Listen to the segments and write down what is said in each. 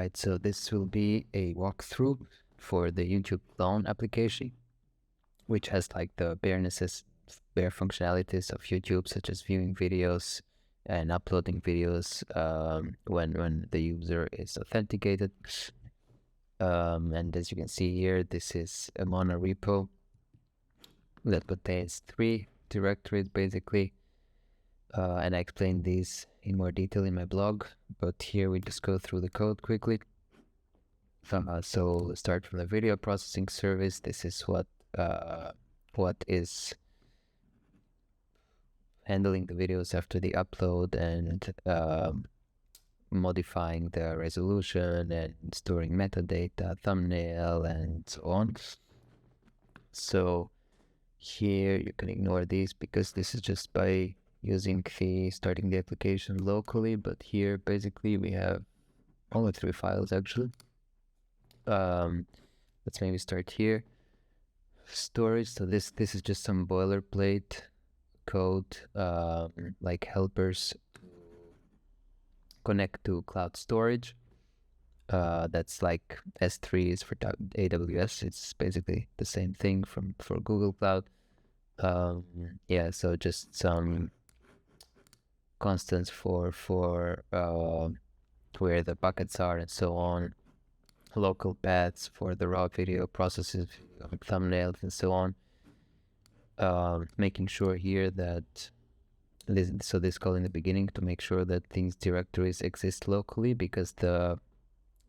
Alright, so this will be a walkthrough for the YouTube clone application, which has like the bare functionalities of YouTube, such as viewing videos and uploading videos when the user is authenticated. And as you can see here, this is a mono repo that contains 3 directories basically. And I explained these in more detail in my blog, but here we just go through the code quickly. So start from the video processing service. This is what is handling the videos after the upload and modifying the resolution and storing metadata, thumbnail, and so on. So here you can ignore these because this is just by starting the application locally, but here basically we have only 3 files actually. Let's maybe start here. Storage. So this is just some boilerplate code, like helpers connect to cloud storage. That's like S3 is for AWS. It's basically the same thing for Google Cloud. Yeah, so just some constants for where the buckets are and so on. Local paths for the raw video processes, thumbnails and so on. Making sure here that this call in the beginning to make sure that these directories exist locally, because the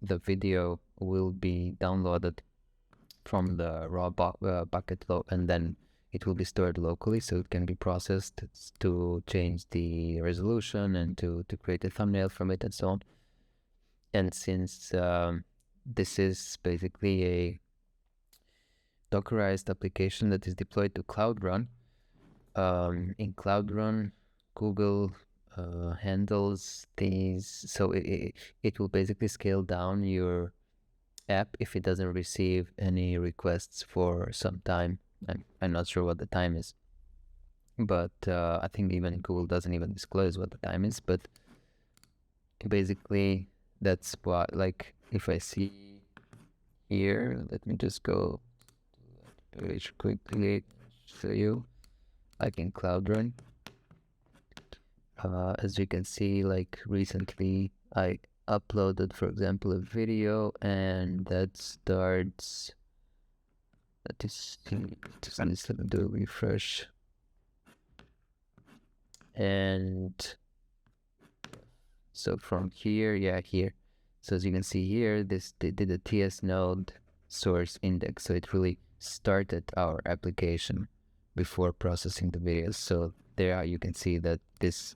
video will be downloaded from the raw bucket and then it will be stored locally, so it can be processed to change the resolution and to create a thumbnail from it and so on. And since this is basically a dockerized application that is deployed to Cloud Run, in Cloud Run, Google handles these, so it will basically scale down your app if it doesn't receive any requests for some time. I'm not sure what the time is, but I think even Google doesn't even disclose what the time is. But basically that's what, like, if I see here, let me just go to that page quickly, show you, like in Cloud Run. As you can see, like recently I uploaded, for example, a video, and that starts, just let me do a refresh, and so from here, here, so as you can see here, they did a TS node source index, so it really started our application before processing the videos. So there you can see that this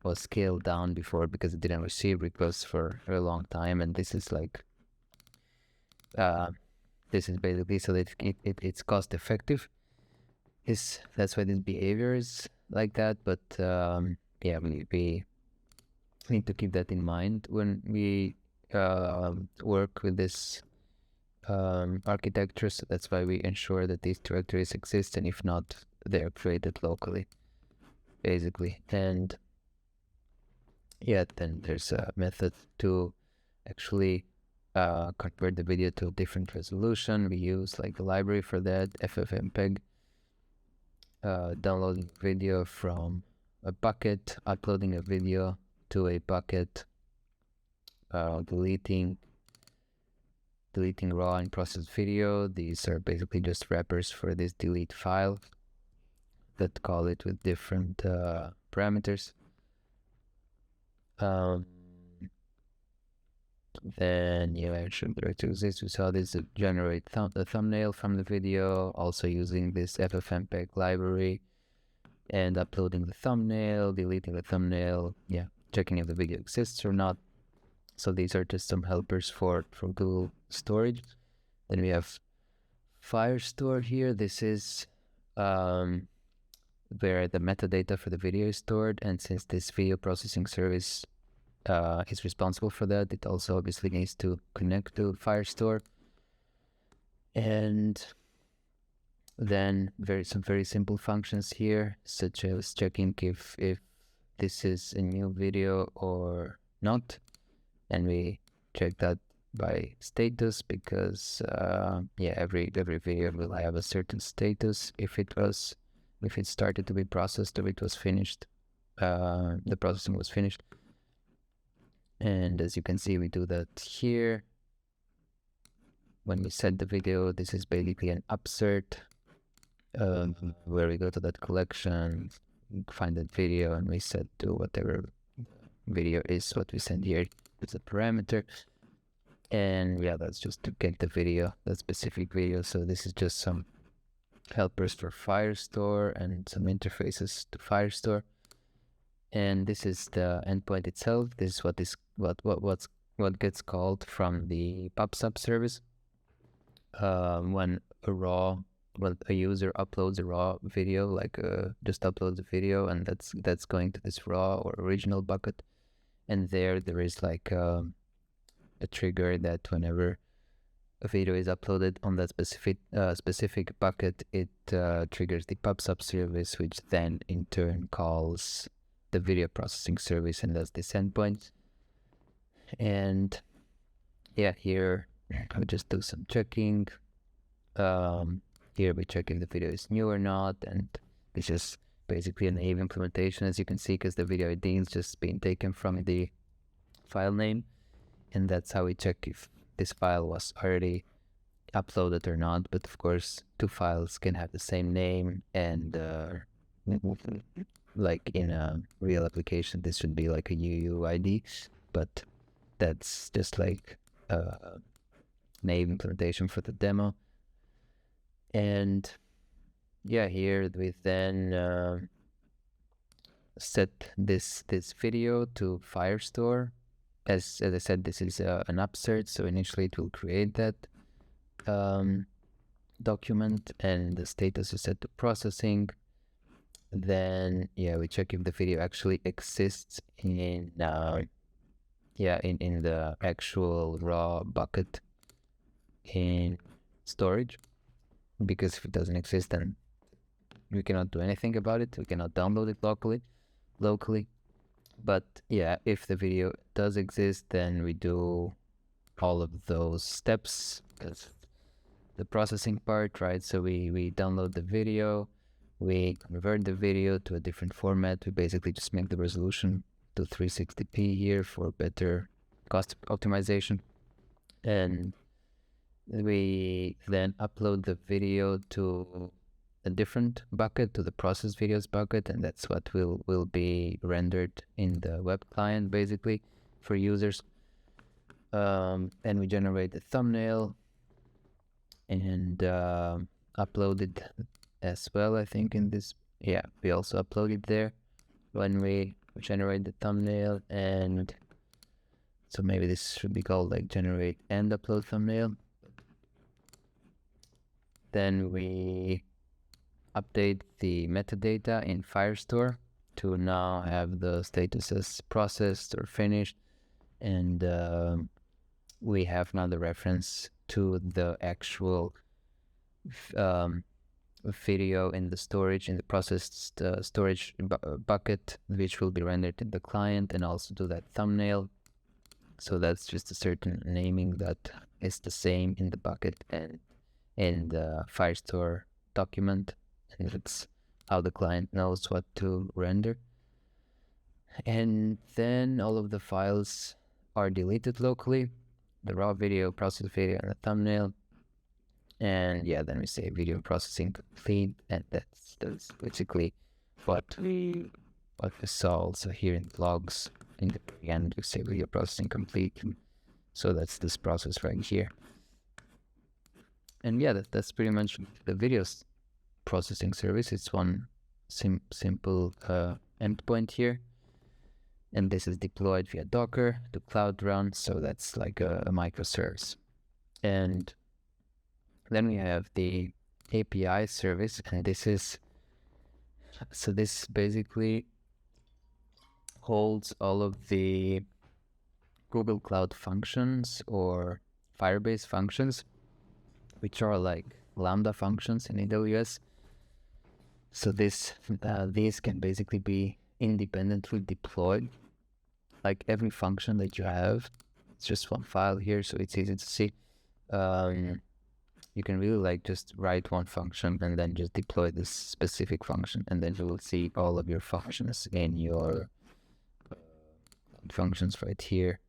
was scaled down before because it didn't receive requests for a long time, and this is like this is basically so that it's cost effective. That's why this behavior is like that. But yeah, we need to keep that in mind when we work with this architecture. So that's why we ensure that these directories exist, and if not, they're created locally basically. And yeah, then there's a method to actually convert the video to a different resolution. We use like the library for that, ffmpeg. Downloading video from a bucket, uploading a video to a bucket, deleting raw and processed video. These are basically just wrappers for this delete file that call it with different parameters. Then you mentioned directories. We saw this generate the thumbnail from the video, also using this ffmpeg library, and uploading the thumbnail, deleting the thumbnail, checking if the video exists or not. So these are just some helpers for Google storage. Then we have Firestore here. This is where the metadata for the video is stored, and since this video processing service is responsible for that, it also obviously needs to connect to Firestore. And then some very simple functions here, such as checking if this is a new video or not, and we check that by status, because yeah, every video will have a certain status if it started to be processed or it was finished, the processing was finished. And as you can see, we do that here. When we set the video, this is basically an upsert, where we go to that collection, find that video, and we set to whatever video is what we send here as a parameter. And yeah, that's just to get the video, that specific video. So this is just some helpers for Firestore and some interfaces to Firestore. And this is the endpoint itself. This is what gets called from the PubSub service. When a user uploads a raw video, like just uploads a video, and that's going to this raw or original bucket, and there is like a trigger that whenever a video is uploaded on that specific bucket, it triggers the PubSub service, which then in turn calls the video processing service, and that's this endpoint. And yeah, here I'll just do some checking. Here we check if the video is new or not, and it's just basically a naive implementation, as you can see, because the video ID is just being taken from the file name, and that's how we check if this file was already uploaded or not. But of course, two files can have the same name, and like in a real application, this should be like a UUID, but that's just like a naive implementation for the demo. And yeah, here we then set this video to Firestore. As I said, this is an upsert, so initially it will create that document, and the status is set to processing. Then yeah, we check if the video actually exists in the actual raw bucket in storage, because if it doesn't exist, then we cannot do anything about it. We cannot download it locally. But yeah, if the video does exist, then we do all of those steps. That's the processing part, right? So we download the video, we convert the video to a different format. We basically just make the resolution to 360p here for better cost optimization, and we then upload the video to a different bucket, to the process videos bucket, and that's what will be rendered in the web client basically for users. And we generate the thumbnail and upload it as well, I think, in this. Yeah, we also upload it there when we generate the thumbnail. And so maybe this should be called like generate and upload thumbnail. Then we update the metadata in Firestore to now have the status as processed or finished, and we have now the reference to the actual video in the storage, in the processed storage bucket, which will be rendered in the client, and also to that thumbnail. So that's just a certain naming that is the same in the bucket and in the Firestore document, and that's how the client knows what to render. And then all of the files are deleted locally, the raw video, process video, and the thumbnail. And yeah, then we say video processing complete, and that's basically what we saw also here in logs. In the end, we say video processing complete. So that's this process right here. And yeah, that's pretty much the videos processing service. It's one simple endpoint here, and this is deployed via Docker to Cloud Run. So that's like a microservice. And then we have the API service, and this basically holds all of the Google Cloud functions or Firebase functions, which are like Lambda functions in AWS. So these can basically be independently deployed, like every function that you have. it's just one file here, so it's easy to see. You can really like just write one function and then just deploy this specific function, and then you will see all of your functions in your functions right here,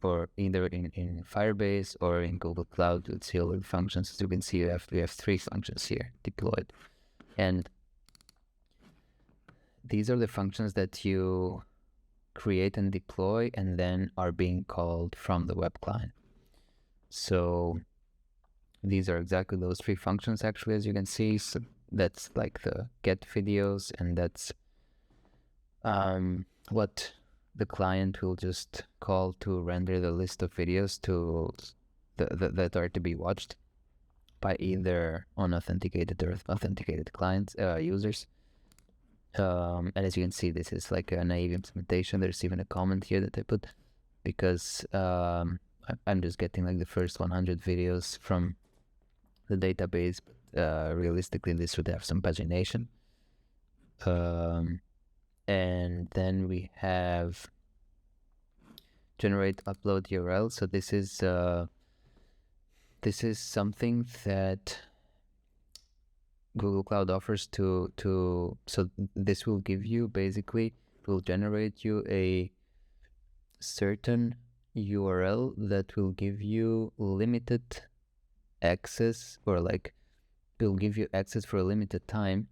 or either in Firebase or in Google Cloud. You'll see all the functions. As you can see, we have 3 functions here deployed, and these are the functions that you create and deploy and then are being called from the web client. So these are exactly those 3 functions actually, as you can see. So that's like the get videos, and that's what the client will just call to render the list of videos to that are to be watched by either unauthenticated or authenticated clients, users. And as you can see, this is like a naive implementation. There's even a comment here that I put because I'm just getting like the first 100 videos from the database. Realistically, this would have some pagination. And then we have generate upload URL. So this is something that Google Cloud offers to so this will give you, basically will generate you a certain URL that will give you limited access, or like will give you access for a limited time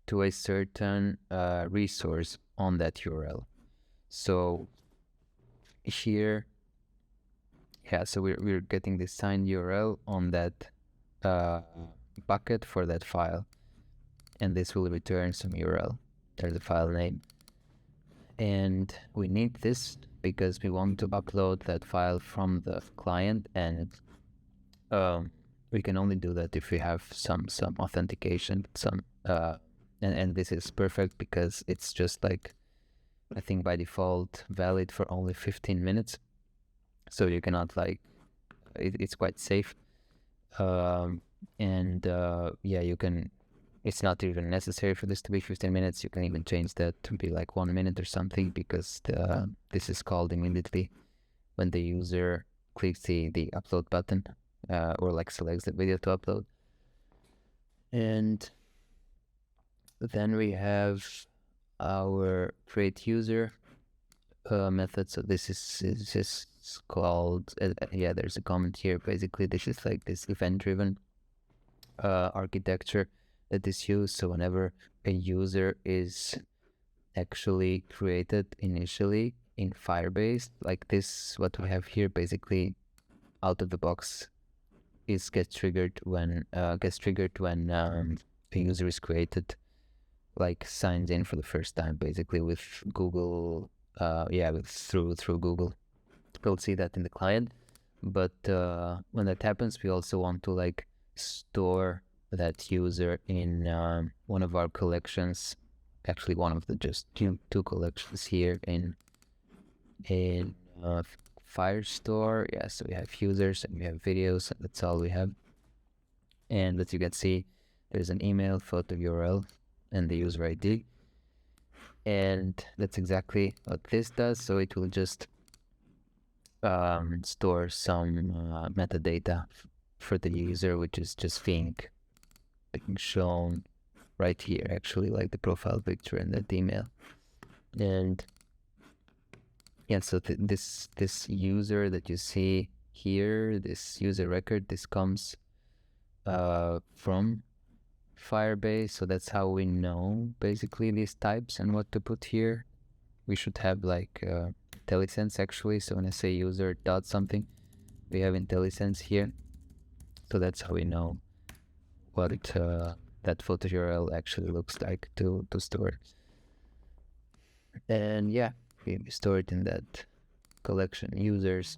to a certain resource on that URL. So here, yeah, so we're getting the signed URL on that bucket for that file, and this will return some URL. There's the file name, and we need this because we want to upload that file from the client, and we can only do that if we have some authentication, and this is perfect because it's just like, I think by default valid for only 15 minutes, so you cannot like it's quite safe. Yeah, you can, it's not even necessary for this to be 15 minutes. You can even change that to be like 1 minute or something, because this is called immediately when the user clicks the upload button, or like selects the video to upload. And then we have our create user method. So this is called yeah, there's a comment here. Basically, this is like this event-driven architecture that is used. So whenever a user is actually created initially in Firebase, like this, what we have here, basically out of the box gets triggered when a user is created, like signs in for the first time, basically with Google, through Google. We'll see that in the client, but when that happens, we also want to like store that user in one of our collections, actually one of the just 2 collections here in Firestore. Yeah, so we have users and we have videos, and that's all we have. And as you can see, there's an email, photo, URL, and the user ID, and that's exactly what this does. So it will just store some metadata for the user, which is just being shown right here, actually, like the profile picture and that email. And yeah, so this user that you see here, this user record, this comes from Firebase. So that's how we know basically these types and what to put here. We should have like IntelliSense actually. So when I say user dot something, we have IntelliSense here. So that's how we know what that photo URL actually looks like to store. And yeah, we store it in that collection users.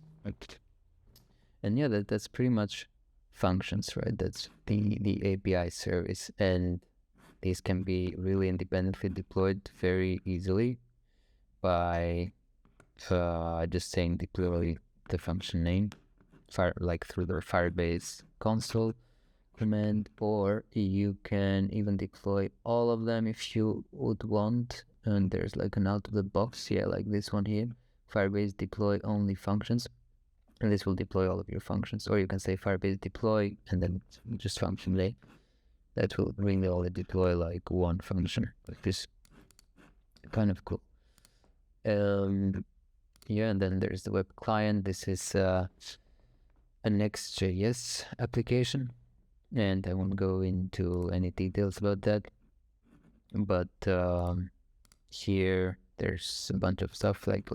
And yeah, that's pretty much functions, right? That's the API service, and these can be really independently deployed very easily by just saying deploy the function name, like through the Firebase console command, or you can even deploy all of them if you would want. And there's like an out of the box, yeah, like this one here, Firebase deploy only functions, and this will deploy all of your functions. Or you can say Firebase deploy and then just function lay. That will really only deploy like one function, which is kind of cool. Yeah, and then there's the web client. This is a Next.js application, and I won't go into any details about that. But here there's a bunch of stuff. Like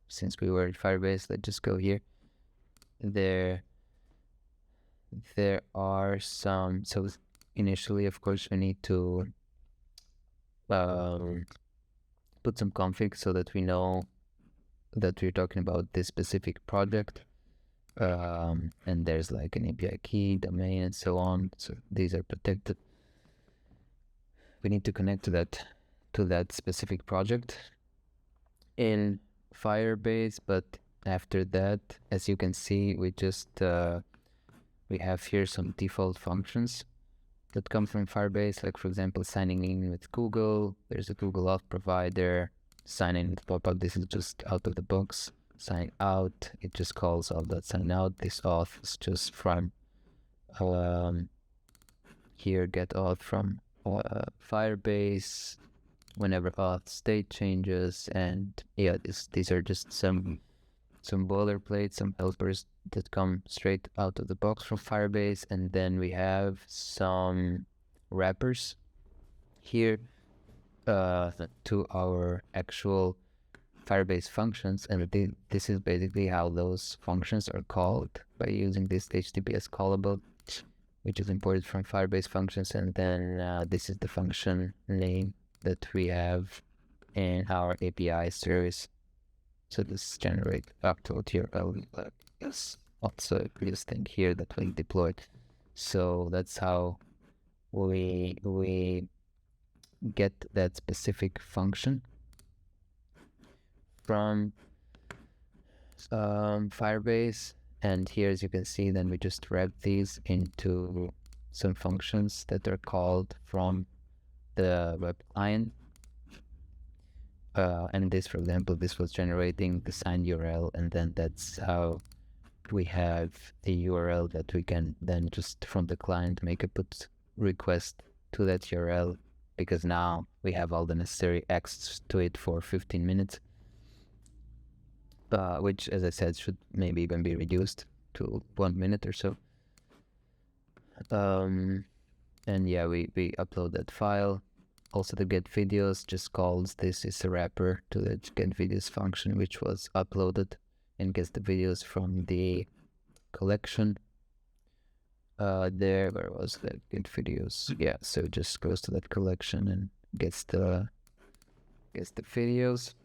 since we were at Firebase, let's just go here. There are some. So initially, of course, we need to put some config so that we know that we're talking about this specific project. And there's like an API key, domain, and so on. So these are protected. We need to connect to that specific project in Firebase, but after that, as you can see, we just we have here some default functions that come from Firebase, like for example signing in with Google. There's a Google Auth provider. Sign in with pop-up. This is just out of the box. Sign out, it just calls auth.sign out. This auth is just from here, get auth from Firebase whenever auth state changes. And yeah, these are just some boilerplate, some helpers that come straight out of the box from Firebase. And then we have some wrappers here to our actual Firebase functions, and this is basically how those functions are called, by using this HTTPS callable, which is imported from Firebase functions. And then this is the function name that we have in our API service. So this generate upload URL is also a previous thing here that we deployed. So that's how we get that specific function from Firebase. And here, as you can see, then we just wrap these into some functions that are called from the web client. And this, for example, this was generating the signed URL, and then that's how we have the URL that we can then just from the client make a put request to that URL, because now we have all the necessary access to it for 15 minutes. Which, as I said, should maybe even be reduced to 1 minute or so. And yeah, we upload that file. Also, the get videos just calls this is a wrapper to the get videos function, which was uploaded, and gets the videos from the collection. Where was that get videos? Yeah, so it just goes to that collection and gets the videos,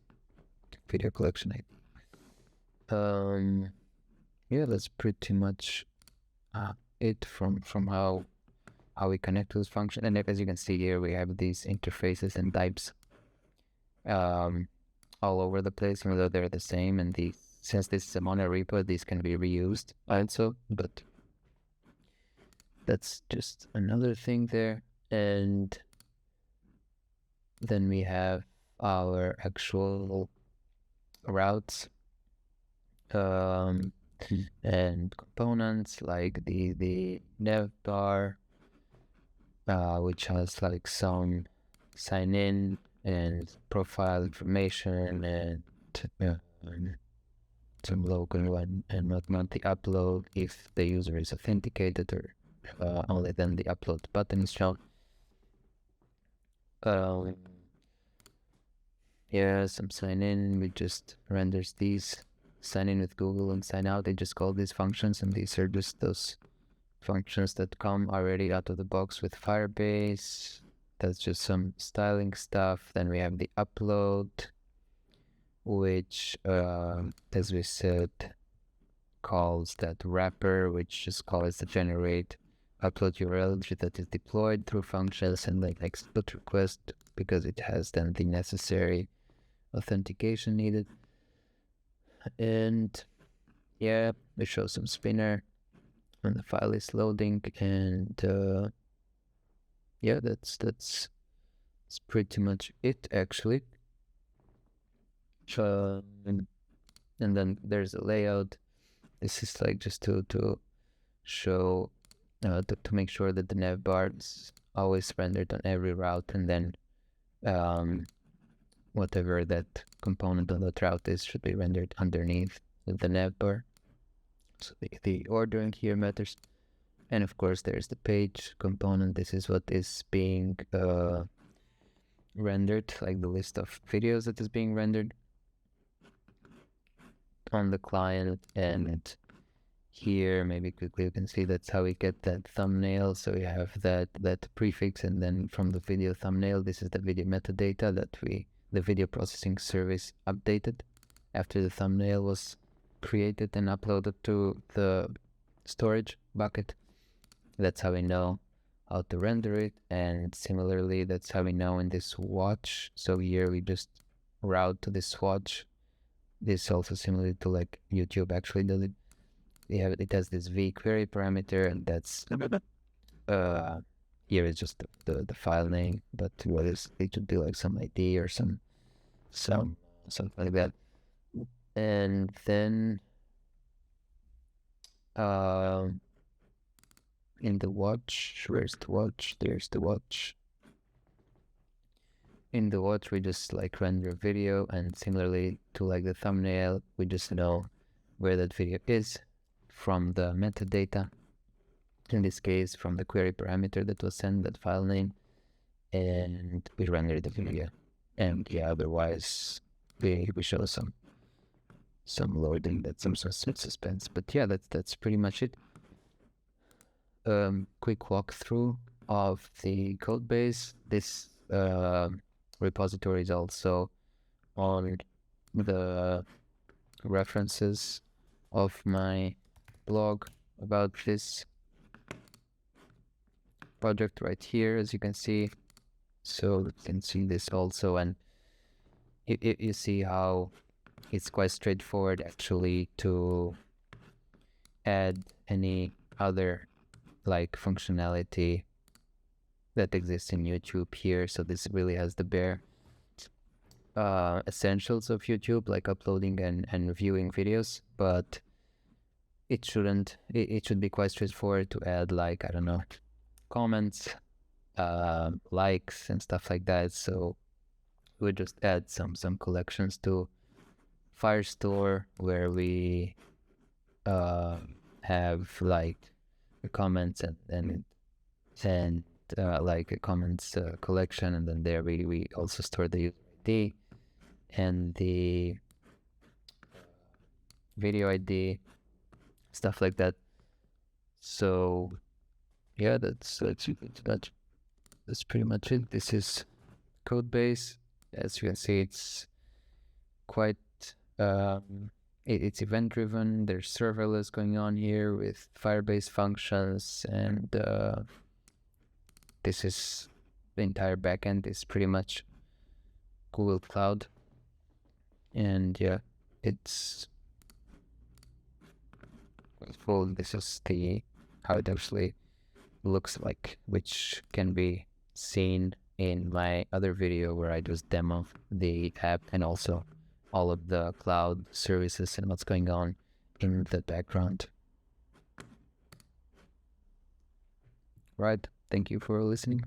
video collection. Yeah, that's pretty much it from how we connect to this function. And as you can see here, we have these interfaces and types all over the place, even though they're the same. And since this is a mono repo, these can be reused also, but that's just another thing there. And then we have our actual routes and components, like the nav bar, which has like some sign in and profile information, and some local and not the upload if the user is authenticated, or only then the upload button is shown. Yeah, some sign in, we just renders these. Sign in with Google and sign out, they just call these functions, and these are just those functions that come already out of the box with Firebase. That's just some styling stuff. Then we have the upload, which as we said calls that wrapper, which just calls the generate upload URL that is deployed through functions, and like put request, because it has then the necessary authentication needed. And yeah, we show some spinner when the file is loading. And yeah, that's pretty much it, actually. And then there's a layout. This is like just to show, to make sure that the nav bar is always rendered on every route, and then whatever that component on that route is should be rendered underneath the nav bar. So the ordering here matters. And of course there's the page component. This is what is being rendered, like the list of videos that is being rendered on the client. And here maybe quickly you can see that's how we get that thumbnail. So you have that prefix, and then from the video thumbnail, this is the video metadata that the video processing service updated after the thumbnail was created and uploaded to the storage bucket. That's how we know how to render it. And similarly, that's how we know in this watch. So here we just route to this watch. This also similar to like YouTube actually does it. It has this v query parameter, and that's here is just the file name, but what is it should be like some ID or something like that. And then in the watch, where's the watch? There's the watch. In the watch we just like render video, and similarly to like the thumbnail, we just know where that video is from the metadata, in this case from the query parameter that was sent, that file name, and we render the video. And yeah, otherwise we show some loading, that's some suspense. But yeah, that's pretty much it. Quick walkthrough of the code base. This repository is also on the references of my blog about this project right here, as you can see. So you can see this also, and you see how it's quite straightforward actually to add any other like functionality that exists in YouTube here. So this really has the bare essentials of YouTube, like uploading and viewing videos, but it should be quite straightforward to add, like, I don't know, comments, likes and stuff like that. So we just add some collections to Firestore, where we have like comments and like a comments collection, and then there we also store the user ID and the video ID, stuff like that. So yeah, that's pretty much it. This is code base. As you can see, it's quite it's event driven. There's serverless going on here with Firebase functions, and this is the entire backend is pretty much Google Cloud. And yeah, it's full. This is how it actually looks like, which can be seen in my other video where I just demo the app and also all of the cloud services and what's going on in the background. Right, thank you for listening.